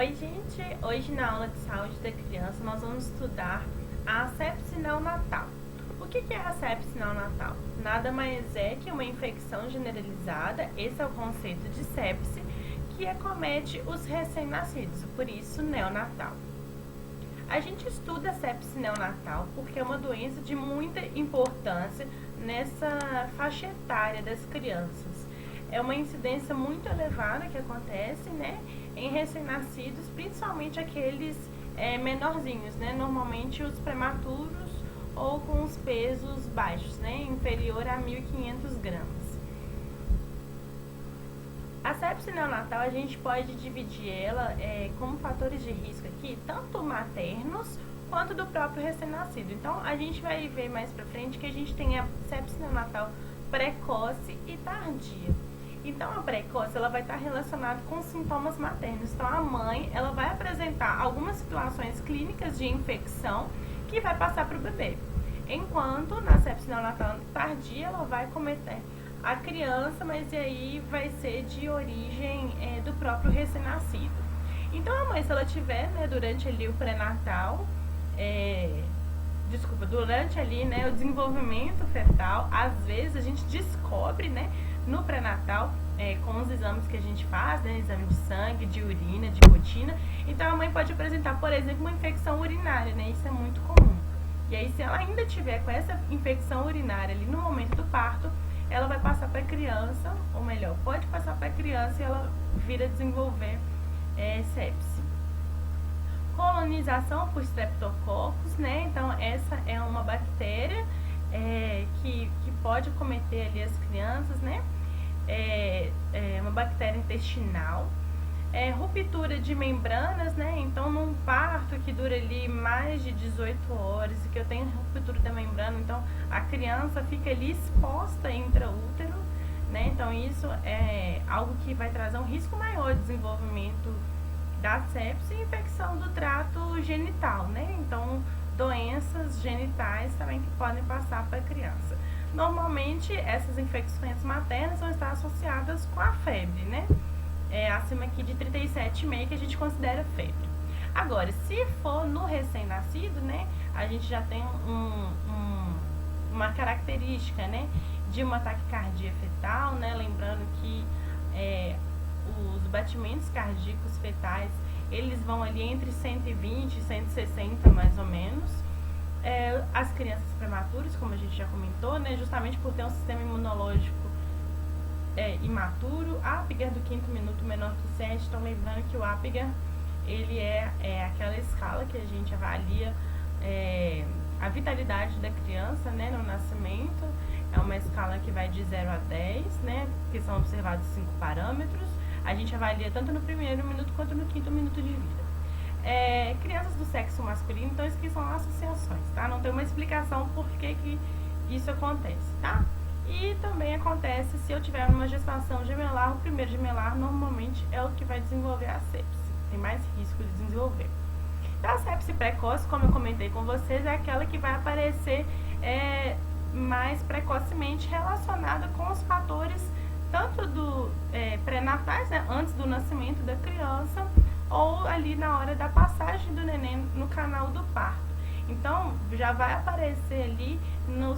Oi gente, hoje na aula de saúde da criança nós vamos estudar a sepse neonatal. O que é a sepse neonatal? Nada mais é que uma infecção generalizada, esse é o conceito de sepse, que acomete os recém-nascidos, por isso neonatal. A gente estuda a sepse neonatal porque é uma doença de muita importância nessa faixa etária das crianças. É uma incidência muito elevada que acontece, né, em recém-nascidos, principalmente aqueles menorzinhos, né, normalmente os prematuros ou com os pesos baixos, né, inferior a 1.500 gramas. A sepse neonatal a gente pode dividir ela como fatores de risco aqui, tanto maternos quanto do próprio recém-nascido. Então a gente vai ver mais pra frente que a gente tem a sepse neonatal precoce e tardia. Então a precoce ela vai estar relacionada com sintomas maternos. Então a mãe ela vai apresentar algumas situações clínicas de infecção que vai passar para o bebê. Enquanto na sepse neonatal tardia ela vai cometer a criança, mas aí vai ser de origem do próprio recém-nascido. Então a mãe, se ela tiver, né, durante ali o pré-natal, durante ali, né, o desenvolvimento fetal, às vezes a gente descobre, né, no pré-natal, com os exames que a gente faz, né, exame de sangue, de urina, de rotina. Então a mãe pode apresentar, por exemplo, uma infecção urinária, né, isso é muito comum. E aí, se ela ainda tiver com essa infecção urinária ali no momento do parto, ela vai passar para a criança, ou melhor, pode passar para a criança e ela vir a desenvolver sepse. Colonização por streptococcus, né? Então essa é uma bactéria que pode acometer ali as crianças, né? É uma bactéria intestinal. Ruptura de membranas, né? Então num parto que dura ali mais de 18 horas e que eu tenho ruptura da membrana, então a criança fica ali exposta intraútero, né? Então isso é algo que vai trazer um risco maior de desenvolvimento da sepse e infecção do trato genital, né? Então doenças genitais também que podem passar para a criança. Normalmente essas infecções maternas vão estar associadas com a febre, né? Acima aqui de 37,5 que a gente considera febre. Agora, se for no recém-nascido, né, a gente já tem uma característica, né, de uma taquicardia fetal, né, lembrando que os batimentos cardíacos fetais, eles vão ali entre 120 e 160 mais ou menos. As crianças prematuras, como a gente já comentou, né, justamente por ter um sistema imunológico imaturo, Apgar do 5º minuto menor que 7, então lembrando que o Apgar ele é aquela escala que a gente avalia a vitalidade da criança, né, no nascimento. É uma escala que vai de 0 a 10, né, que são observados 5 parâmetros. A gente avalia tanto no 1º minuto quanto no 5º minuto de vida. Crianças do sexo masculino, então isso aqui são associações, tá? Não tem uma explicação por que isso acontece, tá? E também acontece se eu tiver uma gestação gemelar, o primeiro gemelar normalmente é o que vai desenvolver a sepse, tem mais risco de desenvolver. Então, a sepse precoce, como eu comentei com vocês, é aquela que vai aparecer mais precocemente relacionada com os fatores tanto do pré-natais, né, antes do nascimento da criança, ou ali na hora da passagem do neném no canal do parto. Então, já vai aparecer ali no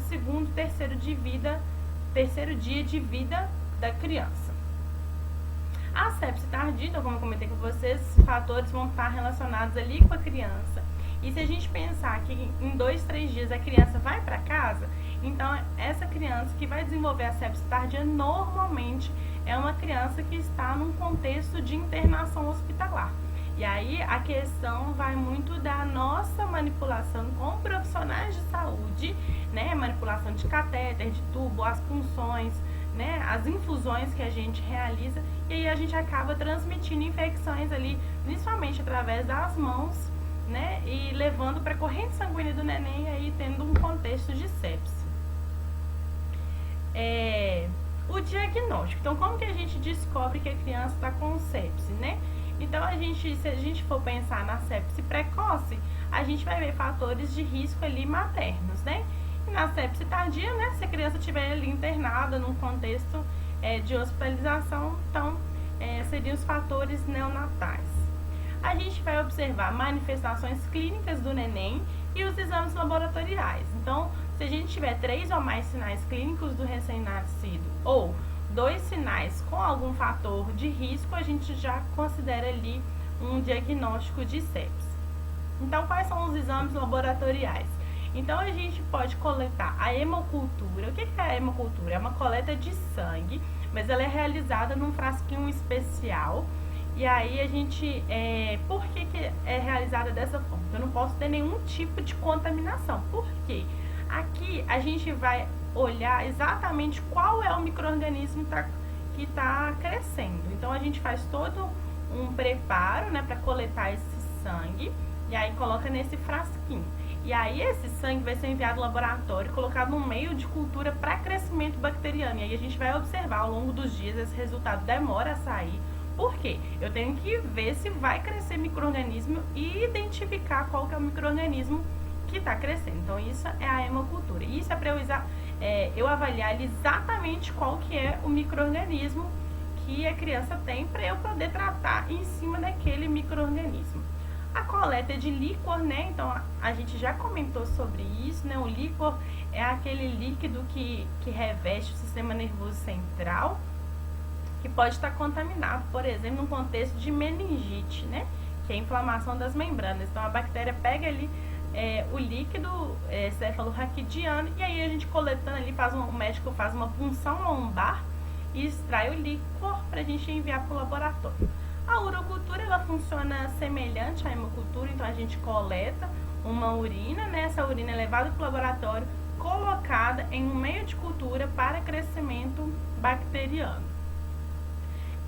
terceiro dia de vida da criança. A sepse tardia, então, como eu comentei com vocês, os fatores vão estar relacionados ali com a criança. E se a gente pensar que em 2, 3 dias a criança vai para casa, então essa criança que vai desenvolver a sepse tardia normalmente é uma criança que está num contexto de internação hospitalar. E aí a questão vai muito da nossa manipulação com profissionais de saúde, né? Manipulação de catéter, de tubo, as punções, né? As infusões que a gente realiza, e aí a gente acaba transmitindo infecções ali, principalmente através das mãos, né? E levando para a corrente sanguínea do neném, aí tendo um contexto de sepse. O diagnóstico. Então, como que a gente descobre que a criança está com sepse, né? Então, se a gente for pensar na sepse precoce, a gente vai ver fatores de risco ali maternos, né? E na sepse tardia, né? Se a criança estiver ali internada num contexto de hospitalização, então seriam os fatores neonatais. a gente vai observar manifestações clínicas do neném e os exames laboratoriais. Então, se a gente tiver 3 ou mais sinais clínicos do recém-nascido ou 2 sinais com algum fator de risco, a gente já considera ali um diagnóstico de sepse. Então, quais são os exames laboratoriais? Então, a gente pode coletar a hemocultura. O que é a hemocultura? É uma coleta de sangue, mas ela é realizada num frasquinho especial. E aí, a gente... por que é realizada dessa forma? Eu não posso ter nenhum tipo de contaminação. Por quê? Aqui, a gente vai olhar exatamente qual é o micro-organismo que está crescendo. Então, a gente faz todo um preparo, né, para coletar esse sangue. E aí, coloca nesse frasquinho. E aí esse sangue vai ser enviado ao laboratório, colocado no meio de cultura para crescimento bacteriano. E aí a gente vai observar ao longo dos dias, esse resultado demora a sair. Por quê? Eu tenho que ver se vai crescer micro-organismo e identificar qual que é o micro-organismo que está crescendo. Então isso é a hemocultura. Isso é para eu avaliar exatamente qual que é o micro-organismo que a criança tem para eu poder tratar em cima daquele micro-organismo. A coleta de líquor, né? Então, a gente já comentou sobre isso, né? O líquor é aquele líquido que reveste o sistema nervoso central, que pode estar contaminado, por exemplo, no contexto de meningite, né? Que é a inflamação das membranas. Então, a bactéria pega ali o líquido cefalorraquidiano e aí a gente coletando ali, o médico faz uma punção lombar e extrai o líquor para a gente enviar para o laboratório. A urocultura, ela funciona semelhante à hemocultura, então a gente coleta uma urina, né? Essa urina é levada para o laboratório, colocada em um meio de cultura para crescimento bacteriano.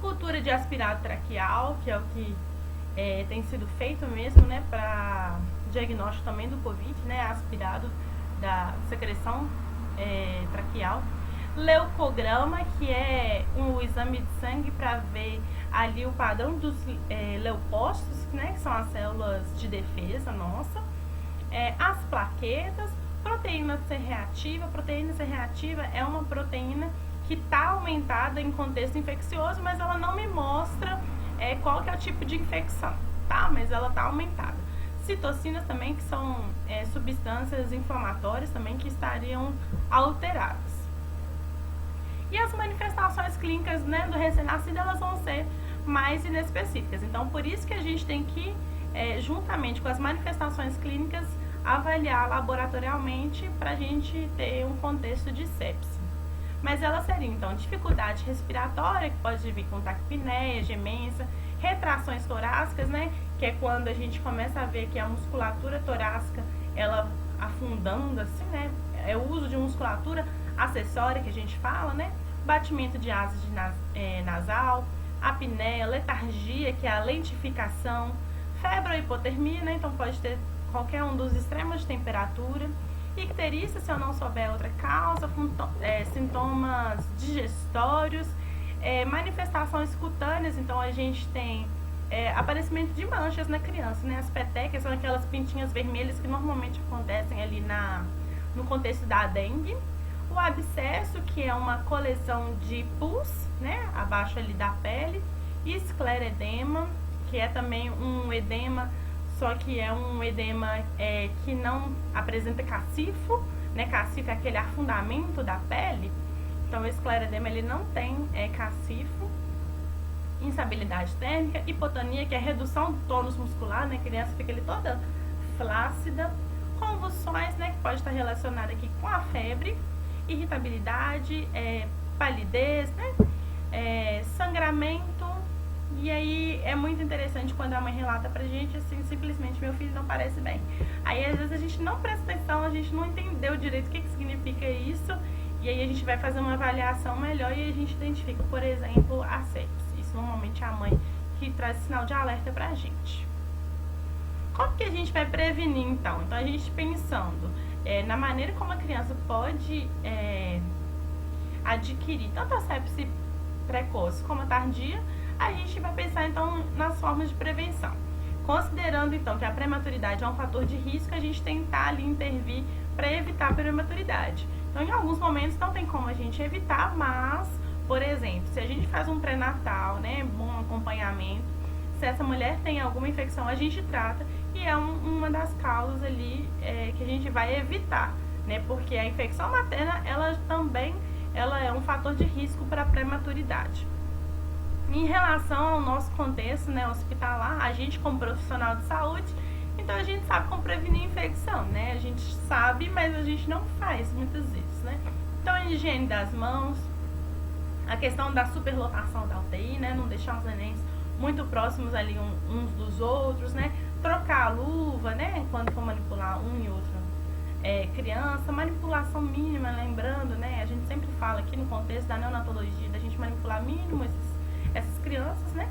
Cultura de aspirado traqueal, que é o que tem sido feito mesmo, né, para diagnóstico também do Covid, né, aspirado da secreção traqueal. Leucograma, que é um exame de sangue para ver ali o padrão dos leucócitos, né, que são as células de defesa nossa. As plaquetas, proteína C reativa. Proteína C reativa é uma proteína que está aumentada em contexto infeccioso, mas ela não me mostra qual que é o tipo de infecção, tá? Mas ela está aumentada. Citocinas também, que são substâncias inflamatórias também que estariam alteradas. E as manifestações clínicas, né, do recém-nascido, elas vão ser mais inespecíficas. Então, por isso que a gente tem que, juntamente com as manifestações clínicas, avaliar laboratorialmente para a gente ter um contexto de sepse. Mas ela seria, então, dificuldade respiratória, que pode vir com taquipneia, gemência, retrações torácicas, né, que é quando a gente começa a ver que a musculatura torácica, ela afundando assim, né, é o uso de musculatura acessória que a gente fala, né, batimento de asas nasal, apneia, letargia, que é a lentificação, febre ou hipotermia, né, então pode ter qualquer um dos extremos de temperatura, icterícia, se eu não souber outra causa, sintomas digestórios, manifestações cutâneas, então a gente tem aparecimento de manchas na criança, né, as petecas são aquelas pintinhas vermelhas que normalmente acontecem ali no contexto da dengue, o abscesso, que é uma coleção de pus, né, abaixo ali da pele, e escleredema, que é também um edema, só que é um edema que não apresenta cacifo, né, cacifo é aquele afundamento da pele, então o escleredema ele não tem cacifo, instabilidade térmica, hipotonia, que é a redução do tônus muscular, né, a criança fica ali toda flácida, convulsões, né, que pode estar relacionada aqui com a febre, irritabilidade, palidez, né, sangramento, e aí é muito interessante quando a mãe relata pra gente assim, simplesmente meu filho não parece bem. Aí às vezes a gente não presta atenção, a gente não entendeu direito o que significa isso, e aí a gente vai fazer uma avaliação melhor e a gente identifica, por exemplo, a sepse. Isso normalmente é a mãe que traz sinal de alerta pra gente. Como que a gente vai prevenir então? Então a gente pensando na maneira como a criança pode adquirir tanto a sepse precoce como a tardia, a gente vai pensar então nas formas de prevenção. Considerando então que a prematuridade é um fator de risco, a gente tentar ali intervir para evitar a prematuridade. Então em alguns momentos não tem como a gente evitar, mas, por exemplo, se a gente faz um pré-natal, né, bom acompanhamento, se essa mulher tem alguma infecção, a gente trata e é uma das causas ali que a gente vai evitar, né? Porque a infecção materna, ela é um fator de risco para a prematuridade. Em relação ao nosso contexto, né, hospitalar, a gente como profissional de saúde, então a gente sabe como prevenir infecção, né? A gente sabe, mas a gente não faz muitas vezes, né? Então a higiene das mãos, a questão da superlotação da UTI, né? Não deixar os nenéns muito próximos ali uns dos outros, né? Trocar a luva, né? Quando for manipular um e outro criança, manipulação mínima, lembrando, né? A gente sempre fala aqui no contexto da neonatologia, da gente manipular mínimo essas crianças, né?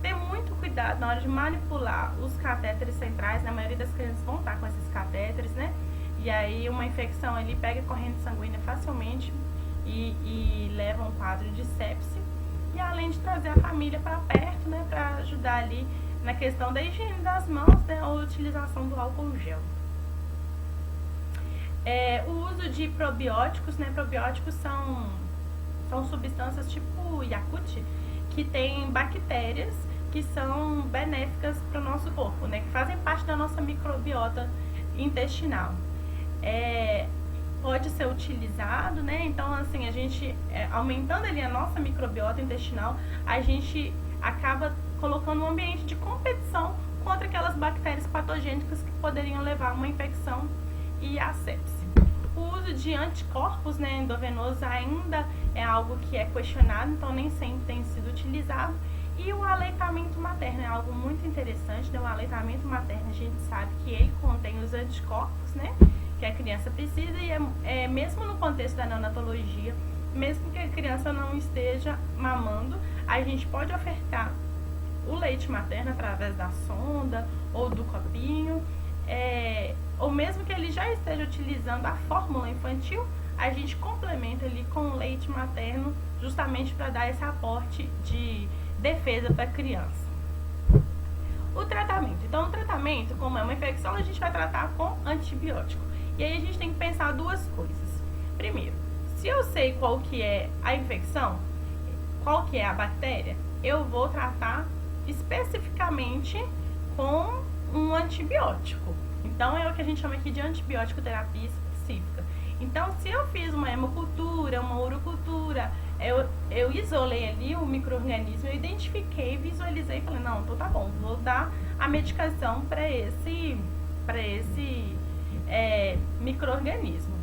Ter muito cuidado na hora de manipular os catéteres centrais, né? A maioria das crianças vão estar com esses catéteres, né? E aí uma infecção ali pega corrente sanguínea facilmente e leva a um quadro de sepse. E além de trazer a família para perto, né? Para ajudar ali na questão da higiene das mãos, né? Ou utilização do álcool gel. O uso de probióticos, né? Probióticos são substâncias tipo Yakult, que tem bactérias que são benéficas para o nosso corpo, né? Que fazem parte da nossa microbiota intestinal. Pode ser utilizado, né? Então, assim, a gente, aumentando ali a nossa microbiota intestinal, a gente acaba colocando um ambiente de competição contra aquelas bactérias patogênicas que poderiam levar a uma infecção e a sepse. O uso de anticorpos, né, endovenosos ainda é algo que é questionado, então nem sempre tem sido utilizado. E o aleitamento materno é algo muito interessante, né? O aleitamento materno, a gente sabe que ele contém os anticorpos, né, que a criança precisa, e mesmo no contexto da neonatologia, mesmo que a criança não esteja mamando, a gente pode ofertar o leite materno através da sonda ou do copinho, ou mesmo que ele já esteja utilizando a fórmula infantil, a gente complementa ali com o leite materno, justamente para dar esse aporte de defesa para a criança. O tratamento. Então, o tratamento, como é uma infecção, a gente vai tratar com antibiótico. E aí a gente tem que pensar duas coisas. Primeiro, se eu sei qual que é a infecção, qual que é a bactéria, eu vou tratar especificamente com um antibiótico. Então, é o que a gente chama aqui de antibiótico terapia específica. Então, se eu fiz uma hemocultura, uma urocultura, eu isolei ali o micro-organismo, eu identifiquei, visualizei e falei, não, então tá bom, vou dar a medicação para esse micro-organismo.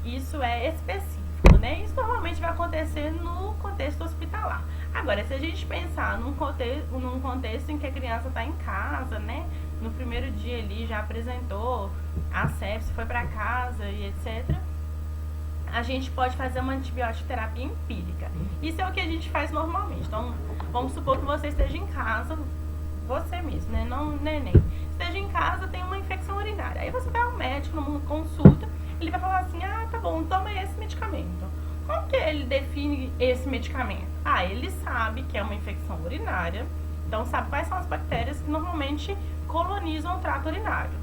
Isso é específico, né? Isso normalmente vai acontecer no contexto hospitalar. Agora, se a gente pensar num contexto em que a criança está em casa, né? No primeiro dia ali já apresentou a sepse, foi para casa e etc., a gente pode fazer uma antibiótico terapia empírica. Isso é o que a gente faz normalmente. Então, vamos supor que você esteja em casa, você mesmo, né? Não neném. Esteja em casa, tem uma infecção urinária. Aí você vai ao médico, numa consulta, ele vai falar assim, tá bom, toma esse medicamento. Como que ele define esse medicamento? Ele sabe que é uma infecção urinária, então sabe quais são as bactérias que normalmente colonizam o trato urinário.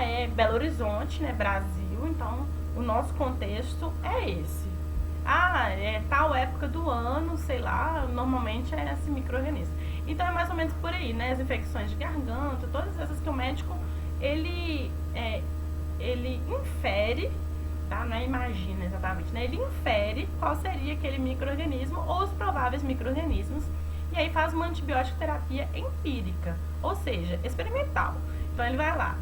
É Belo Horizonte, né, Brasil, então o nosso contexto é esse. É tal época do ano, sei lá, normalmente é esse micro-organismo. Então é mais ou menos por aí, né, as infecções de garganta, todas essas que o médico, ele infere, tá? Não imagina exatamente, né? Ele infere qual seria aquele micro-organismo ou os prováveis micro-organismos, e aí faz uma antibiótico terapia empírica, ou seja, experimental. Então ele vai lá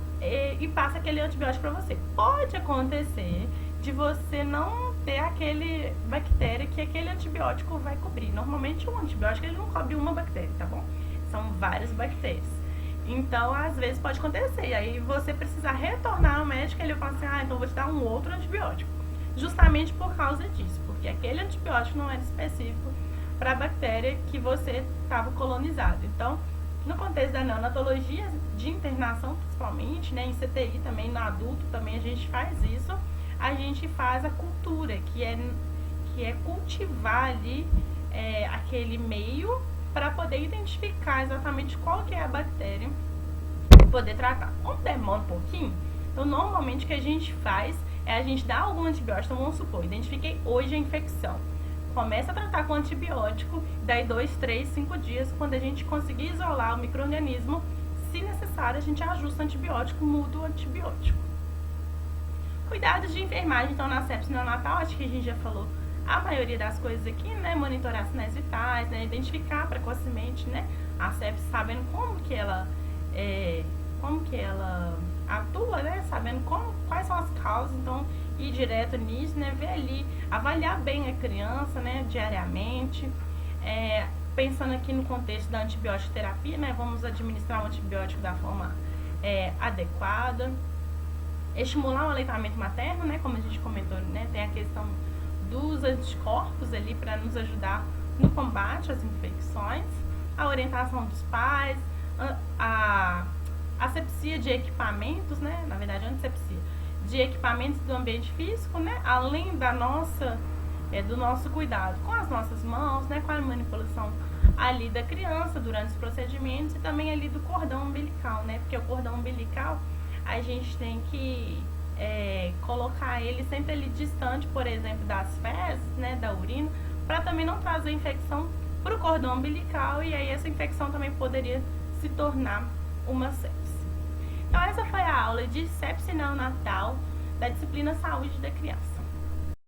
e passa aquele antibiótico para você. Pode acontecer de você não ter aquele bactéria que aquele antibiótico vai cobrir. Normalmente um antibiótico ele não cobre uma bactéria, tá bom? São várias bactérias. Então, às vezes pode acontecer. E aí você precisar retornar ao médico e ele vai falar assim, então vou te dar um outro antibiótico. Justamente por causa disso, porque aquele antibiótico não era específico para a bactéria que você estava colonizado. Então, no contexto da neonatologia, de internação principalmente, né, em CTI também, no adulto também a gente faz isso, a gente faz a cultura, que é cultivar ali aquele meio para poder identificar exatamente qual que é a bactéria e poder tratar. Como demora um pouquinho, então normalmente o que a gente faz é a gente dar algum antibiótico. Então vamos supor, identifiquei hoje a infecção começa a tratar com antibiótico, daí 2, 3, 5 dias, quando a gente conseguir isolar o micro-organismo, se necessário, a gente ajusta o antibiótico, muda o antibiótico. Cuidados de enfermagem, então, na sepse neonatal, acho que a gente já falou a maioria das coisas aqui, né? Monitorar sinais vitais, né? Identificar precocemente, né? A sepse, sabendo como que ela atua, né? Sabendo quais são as causas, então ir direto nisso, né? Ver ali, avaliar bem a criança, né? Diariamente, pensando aqui no contexto da antibiótico terapia, né? Vamos administrar o antibiótico da forma adequada. Estimular o aleitamento materno, né? Como a gente comentou, né? Tem a questão dos anticorpos ali para nos ajudar no combate às infecções, a orientação dos pais, a asepsia de equipamentos, né? Na verdade, antisepsia de equipamentos do ambiente físico, né? Além da do nosso cuidado com as nossas mãos, né? Com a manipulação ali da criança durante os procedimentos e também ali do cordão umbilical, né? Porque o cordão umbilical a gente tem que colocar ele sempre ali distante, por exemplo, das fezes, né, da urina, para também não trazer infecção para o cordão umbilical e aí essa infecção também poderia se tornar uma sepse. Então essa foi a aula de sepse neonatal da disciplina Saúde da Criança.